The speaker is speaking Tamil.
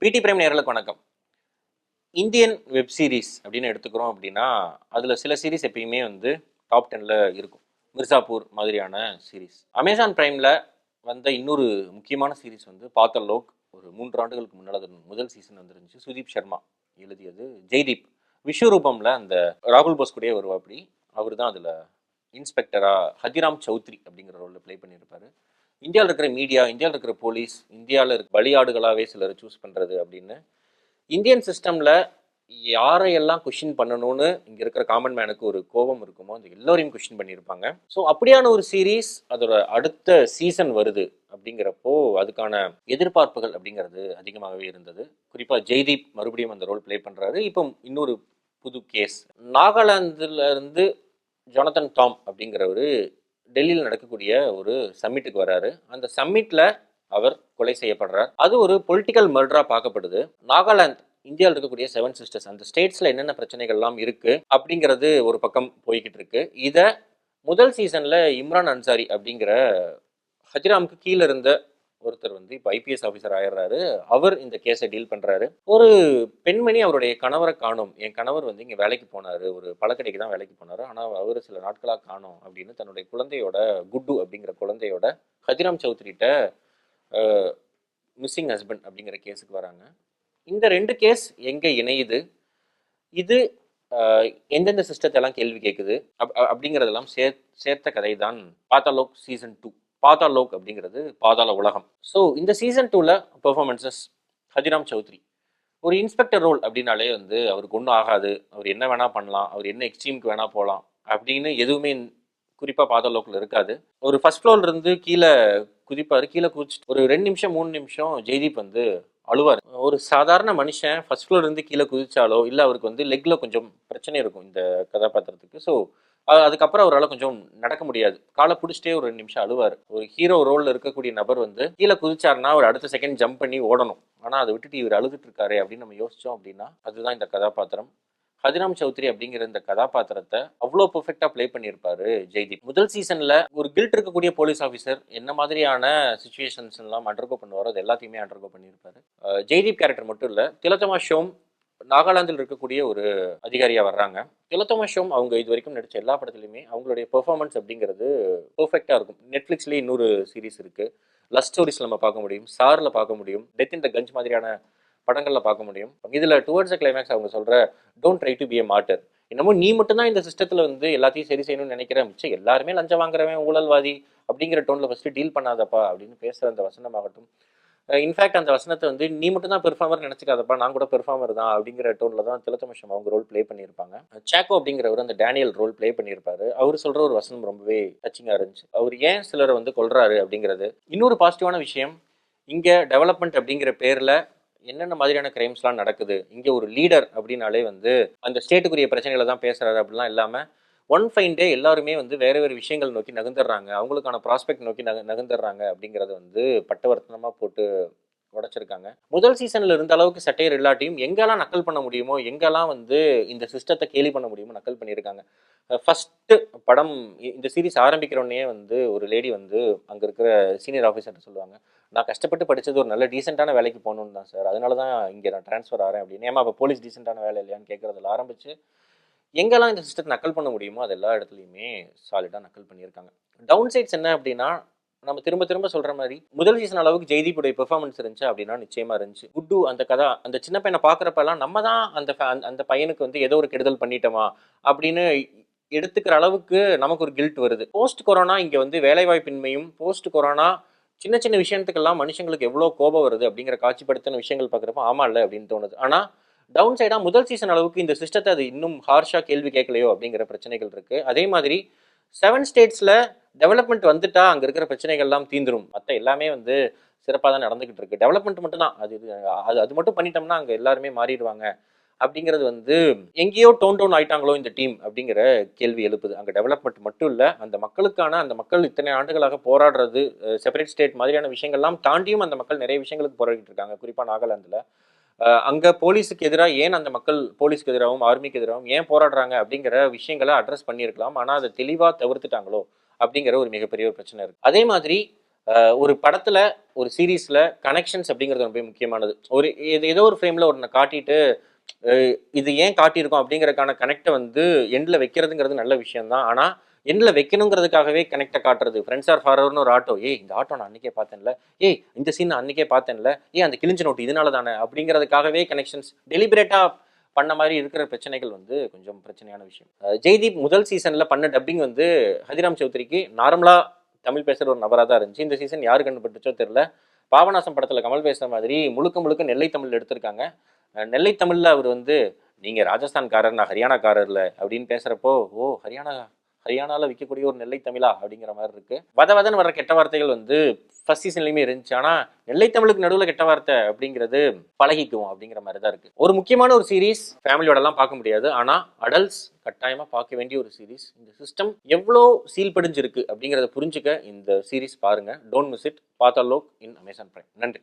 பிடி பிரைம் நேயர்களுக்கு வணக்கம். இந்தியன் வெப் சீரிஸ் அப்படின்னு எடுத்துக்கிறோம் அப்படின்னா, அதில் சில சீரிஸ் எப்பயுமே வந்து டாப் 10ல் இருக்கும். மிர்சாப்பூர் மாதிரியான சீரிஸ். அமேசான் பிரைமில் வந்த இன்னொரு முக்கியமான சீரிஸ் வந்து பாத்தல் லோக். ஒரு 3 ஆண்டுகளுக்கு முன்னால் அது முதல் சீசன் வந்துருந்துச்சு. சுதீப் சர்மா எழுதியது. ஜெய்தீப் விஸ்வரூபமில் அந்த ராகுல் போஸ் கூடயே வருவாப்படி. அவர் தான் அதில் இன்ஸ்பெக்டராக ஹதிராம் சௌத்ரி அப்படிங்கிற ரோலில் ப்ளே பண்ணியிருப்பார். இந்தியாவில் இருக்கிற மீடியா, இந்தியாவில் இருக்கிற போலீஸ், இந்தியாவில் இருக்க பலியாடுகளாகவே சிலர் சூஸ் பண்ணுறது அப்படின்னு இந்தியன் சிஸ்டமில் யாரையெல்லாம் கொஷின் பண்ணணும்னு இங்கே இருக்கிற காமன் மேனுக்கு ஒரு கோபம் இருக்குமோ அந்த எல்லோரையும் கொஷின் பண்ணியிருப்பாங்க. ஸோ அப்படியான ஒரு சீரீஸ் அதோட அடுத்த சீசன் வருது அப்படிங்கிறப்போ அதுக்கான எதிர்பார்ப்புகள் அப்படிங்கிறது அதிகமாகவே இருந்தது. குறிப்பாக ஜெய்தீப் மறுபடியும் அந்த ரோல் ப்ளே பண்ணுறாரு. இப்போ இன்னொரு புது கேஸ். நாகாலாந்துல இருந்து ஜொனதன் டாம் அப்படிங்கிறவர் டெல்லியில் நடக்கக்கூடிய ஒரு சம்மிட்டுக்கு வராரு. அந்த சம்மிட்ல அவர் கொலை செய்யப்படுறார். அது ஒரு பொலிட்டிக்கல் மர்டரா பார்க்கப்படுது. நாகாலாந்து இந்தியாவில் இருக்கக்கூடிய 7 சிஸ்டர்ஸ் அந்த ஸ்டேட்ஸ்ல என்னென்ன பிரச்சனைகள்லாம் இருக்கு அப்படிங்கிறது ஒரு பக்கம் போய்கிட்டு இருக்கு. இதை முதல் சீசன்ல இம்ரான் அன்சாரி அப்படிங்கிற ஹஜிராமுக்கு கீழே இருந்த ஒருத்தர் வந்து இப்போ ஐபிஎஸ் ஆஃபீஸர் ஆயிடுறாரு. அவர் இந்த கேஸை டீல் பண்ணுறாரு. ஒரு பெண்மணி அவருடைய கணவரை காணும், என் கணவர் வந்து இங்கே வேலைக்கு போனார், ஒரு பழக்கடைக்கு தான் வேலைக்கு போனார், ஆனால் அவர் சில நாட்களாக காணும் அப்படின்னு தன்னுடைய குழந்தையோட குட்டு அப்படிங்கிற குழந்தையோட ஹஜிராம் சௌத்ரிகிட்ட மிஸ்ஸிங் ஹஸ்பண்ட் அப்படிங்கிற கேஸுக்கு வராங்க. இந்த 2 கேஸ் எங்கே இணையுது, இது எந்தெந்த சிஸ்டத்தெல்லாம் கேள்வி கேட்குது அப்படிங்கிறதெல்லாம் சேர்த்த கதை தான் பாத்தாலோக் சீசன் 2. பாதாலோக் அப்படிங்கிறது பாதாள உலகம். ஸோ இந்த சீசன் 2ல பெர்ஃபார்மன்சஸ் ஹதிராம் சௌத்ரி ஒரு இன்ஸ்பெக்டர் ரோல் அப்படின்னாலே வந்து அவருக்கு ஒன்றும் ஆகாது, அவர் என்ன வேணா பண்ணலாம், அவர் என்ன எக்ஸ்ட்ரீமுக்கு வேணா போகலாம் அப்படின்னு எதுவுமே குறிப்பாக பாதாலோக்கில் இருக்காது. ஒரு ஃபர்ஸ்ட் ஃப்ளோர்ல இருந்து கீழே குதிப்பாரு. கீழே குதிச்சுட்டு ஒரு 2 நிமிஷம் 3 நிமிஷம் ஜெய்தீப் வந்து அழுவார். ஒரு சாதாரண மனுஷன் ஃபர்ஸ்ட் ஃப்ளோர் இருந்து கீழே குதிச்சாலோ இல்லை அவருக்கு வந்து லெக்ல கொஞ்சம் பிரச்சனை இருக்கும் இந்த கதாபாத்திரத்துக்கு. ஸோ அதுக்கப்புறம் அவரால் கொஞ்சம் நடக்க முடியாது. காலை பிடிச்சிட்டே ஒரு 2 நிமிஷம் அழுவார். ஒரு ஹீரோ ரோலில் இருக்கக்கூடிய நபர் வந்து கீழே குதிச்சாருன்னா ஒரு அடுத்த செகண்ட் ஜம்ப் பண்ணி ஓடணும். ஆனால் அதை விட்டுட்டு இவர் அழுதுட்டு இருக்காரு அப்படின்னு நம்ம யோசிச்சோம் அப்படின்னா அதுதான் இந்த கதாபாத்திரம். ஹதிராம் சௌத்ரி அப்படிங்கிற இந்த கதாபாத்திரத்தை அவ்வளோ பெர்ஃபெக்டாக ப்ளே பண்ணியிருப்பாரு ஜெய்தீப். முதல் சீசன்ல ஒரு கில்ட் இருக்கக்கூடிய போலீஸ் ஆஃபீஸர் என்ன மாதிரியான சுச்சுவேஷன்ஸ் எல்லாம் அண்டர்கோ பண்ணுவாரோ அது எல்லாத்தையுமே அண்டர்கோ பண்ணியிருப்பாரு. ஜெய்தீப் கேரக்டர் மட்டும் இல்லை, திலோத்தமா ஷோம் நாகாலாந்தில் இருக்கக்கூடிய ஒரு அதிகாரியா வர்றாங்க. திலோத்தமா ஷோம் அவங்க இது வரைக்கும் நடிச்ச எல்லா படத்துலையுமே அவங்களுடைய பெர்ஃபார்மன்ஸ் அப்படிங்கிறது பெர்ஃபெக்டா இருக்கும். நெட்ஃபிளிக்ஸ்லேயே இன்னொரு சீரிஸ் இருக்கு, லவ் ஸ்டோரிஸ்ல நம்ம பார்க்க முடியும், சார்ல பார்க்க முடியும், டெத் இன் த கஞ்ச் மாதிரியான படங்கள்ல பார்க்க முடியும். இதுல டுவர்ட்ஸ் த கிளைமேக்ஸ் அவங்க சொல்ற don't try to be a mortar. என்னமோ நீ மட்டும் தான் இந்த சிஸ்டத்துல வந்து எல்லாத்தையும் சரி செய்யணும்னு நினைக்கிறேன், மிச்சம் எல்லாருமே லஞ்சம் வாங்குறவன் ஊழல்வாதி அப்படிங்கிற டோன்ல ஃபர்ஸ்ட் டீல் பண்ணாதப்பா அப்படின்னு பேசுற அந்த வசனமாகட்டும். இன்ஃபேக்ட் அந்த வசனத்தை வந்து நீ மட்டும் தான் பெர்ஃபார்மர் நினைச்சுக்காதப்பா, நான் கூட பெர்ஃபார்மர் தான் அப்படிங்கிற டோன்ல தான் திலோத்தமா ஷோம் அவங்க ரோல் ப்ளே பண்ணியிருப்பாங்க. சாக்கோ அப்படிங்கிறவர் அந்த டேனியல் ரோல் ப்ளே பண்ணியிருப்பாரு. அவர் சொல்ற ஒரு வசனம் ரொம்பவே டச்சிங்கா இருந்துச்சு. அவர் ஏன் சிலரை வந்து கொல்றாரு அப்படிங்கிறது. இன்னொரு பாசிட்டிவான விஷயம், இங்க டெவலப்மெண்ட் அப்படிங்கிற பேர்ல என்னென்ன மாதிரியான கிரைம்ஸ்லாம் நடக்குது, இங்கே ஒரு லீடர் அப்படின்னாலே வந்து அந்த ஸ்டேட்டுக்குரிய பிரச்சனைகளை தான் பேசுறாரு அப்படிலாம் இல்லாமல் ஒன் ஃபைன் டே எல்லாருமே வந்து வேற வேறு விஷயங்கள் நோக்கி நகர்ந்துடுறாங்க, அவங்களுக்கான ப்ராஸ்பெக்ட் நோக்கி நகர்ந்துடுறாங்க அப்படிங்கிறத வந்து பட்டவர்த்தனமாக போட்டு உடைச்சிருக்காங்க. முதல் சீசன்ல இருந்த அளவுக்கு சட்டையர் இல்லாட்டியும் எங்கெல்லாம் நக்கல் பண்ண முடியுமோ, எங்கெல்லாம் வந்து இந்த சிஸ்டத்தை கேலி பண்ண முடியுமோ நக்கல் பண்ணியிருக்காங்க. ஃபர்ஸ்ட் படம் இந்த சீரிஸ் ஆரம்பிக்கிறோடனே வந்து ஒரு லேடி வந்து அங்கே இருக்கிற சீனியர் ஆஃபீஸர்கிட்ட சொல்லுவாங்க, நான் கஷ்டப்பட்டு படித்தது ஒரு நல்ல டீசெண்டான வேலைக்கு போகணுன்னு தான் சார், அதனால தான் இங்கே நான் ட்ரான்ஸ்ஃபர் ஆகிறேன் அப்படின்னு. ஏமா அப்போ போலீஸ் டீசெண்டான வேலை இல்லையான்னு கேட்குறதுல ஆரம்பிச்சு எங்கெல்லாம் இந்த சிஸ்டத்தை நக்கல் பண்ண முடியுமோ அது எல்லா இடத்துலையுமே சாலிடாக நக்கல் பண்ணியிருக்காங்க. டவுன் சைட்ஸ் என்ன அப்படின்னா, நம்ம திரும்ப திரும்ப சொல்ற மாதிரி முதல் சீசன் அளவுக்கு ஜெய்தீப்புடைய பெர்ஃபார்மன்ஸ் இருந்துச்சு அப்படின்னா நிச்சயமா இருந்துச்சு. குட்டு அந்த கதை அந்த சின்ன பையனை பார்க்குறப்பெல்லாம் நம்ம தான் அந்த பையனுக்கு வந்து ஏதோ ஒரு கெடுதல் பண்ணிட்டோமா அப்படின்னு எடுத்துக்கிற அளவுக்கு நமக்கு ஒரு கில்ட் வருது. போஸ்ட் கொரோனா இங்கே வந்து வேலைவாய்ப்பின்மையும், போஸ்ட் கொரோனா சின்ன சின்ன விஷயத்துக்கெல்லாம் மனுஷங்களுக்கு எவ்வளோ கோபம் வருது அப்படிங்கிற காட்சிப்படுத்தின விஷயங்கள் பார்க்குறப்ப ஆமா இல்லை அப்படின்னு தோணுது. ஆனால் டவுன் சைடாக முதல் சீசன் அளவுக்கு இந்த சிஸ்டத்தை அது இன்னும் ஹார்ஷாக கேள்வி கேட்கலையோ அப்படிங்கிற பிரச்சனைகள் இருக்குது. அதே மாதிரி 7 ஸ்டேட்ஸில் டெவலப்மெண்ட் வந்துட்டா அங்கே இருக்கிற பிரச்சனைகள்லாம் தீந்துரும், மற்ற எல்லாமே வந்து சிறப்பாக தான் நடந்துகிட்டு இருக்கு, டெவலப்மெண்ட் மட்டும் தான் அது மட்டும் பண்ணிட்டோம்னா அங்கே எல்லாருமே மாறிடுவாங்க அப்படிங்கிறது வந்து எங்கேயோ டோன் ஆயிட்டாங்களோ இந்த டீம் அப்படிங்கிற கேள்வி எழுப்புது. அங்கே டெவலப்மெண்ட் மட்டும் இல்லை, அந்த மக்களுக்கான அந்த மக்கள் இத்தனை ஆண்டுகளாக போராடுறது செப்பரேட் ஸ்டேட் மாதிரியான விஷயங்கள்லாம் தாண்டியும் அந்த மக்கள் நிறைய விஷயங்களுக்கு போராடிட்டு இருக்காங்க. குறிப்பாக நாகாலாந்தில் அங்கே போலீஸுக்கு எதிராக ஏன் அந்த மக்கள் போலீஸ்க்கு எதிராகவும் ஆர்மிக்கு எதிராகவும் ஏன் போராடுறாங்க அப்படிங்கிற விஷயங்களை அட்ரஸ் பண்ணியிருக்கலாம், ஆனால் அதை தெளிவாக தவிர்த்துட்டாங்களோ அப்படிங்கிற ஒரு மிகப்பெரிய ஒரு பிரச்சனை இருக்குது. அதே மாதிரி ஒரு படத்துல ஒரு சீரீஸ்ல கனெக்ஷன்ஸ் அப்படிங்கிறது ரொம்ப முக்கியமானது. ஒரு ஏதோ ஒரு ஃப்ரேம்ல ஒன்ன காட்டிட்டு இது ஏன் காட்டியிருக்கோம் அப்படிங்கறதுக்கான கனெக்டை வந்து எண்ட்ல வைக்கிறதுங்கிறது நல்ல விஷயம் தான். ஆனா எண்ட்ல வைக்கணுங்கிறதுக்காகவே கனெக்டை காட்டுறது. ஃப்ரெண்ட்ஸ் ஆர் ஃபார்வர்ட்னு ஒரு ஆட்டோ, ஏய் இந்த ஆட்டோ நான் அன்னைக்கே பார்த்தேன்ல, ஏய் இந்த சீன் நான் அன்னைக்கே பார்த்தேன்ல, ஏய் அந்த கிழிஞ்ச நோட்டு இதனால தானே அப்படிங்கிறதுக்காகவே கனெக்ஷன்ஸ் டெலிபரேட்டா பண்ண மாதிரி இருக்கிற பிரச்சனைகள் வந்து கொஞ்சம் பிரச்சனையான விஷயம். ஜெய்தீப் முதல் சீசன்ல பண்ண டப்பிங் வந்து ஹதிராம் சௌத்ரிக்கு நார்மலா தமிழ் பேசுற ஒரு நபராக தான் இருந்துச்சு. இந்த சீசன் யாரு கண்டுபட்டுச்சோ தெரியல. பாபநாசம் படத்துல கமல் பேசுற மாதிரி முழுக்க முழுக்க நெல்லை தமிழ் எடுத்திருக்காங்க. நெல்லை தமிழ்ல அவர் வந்து நீங்க ராஜஸ்தான்காரர் நான் ஹரியானாக்காரர்ல அப்படின்னு பேசுறப்போ, ஓ ஹரியானால விற்கக்கூடிய ஒரு நெல்லை தமிழா அப்படிங்கிற மாதிரி இருக்கு. வதன்னு வர்ற கெட்ட வார்த்தைகள் வந்து ஃபர்ஸ்ட் சீசன்லயுமே இருந்துச்சு. ஆனா நெல்லை தமிழுக்கு நடுவில் கெட்ட வார்த்தை அப்படிங்கிறது பழகிக்குவோம் அப்படிங்கிற மாதிரி தான் இருக்கு. ஒரு முக்கியமான ஒரு சீரீஸ் ஃபேமிலியோட எல்லாம் பார்க்க முடியாது. ஆனா அடல்ட்ஸ் கட்டாயமா பார்க்க வேண்டிய ஒரு சீரீஸ். இந்த சிஸ்டம் எவ்வளோ சீல் படிஞ்சிருக்கு அப்படிங்கிறத புரிஞ்சுக்க இந்த சீரீஸ் பாருங்க. Don't miss it. Paatal Lok in Amazon Prime. நன்றி.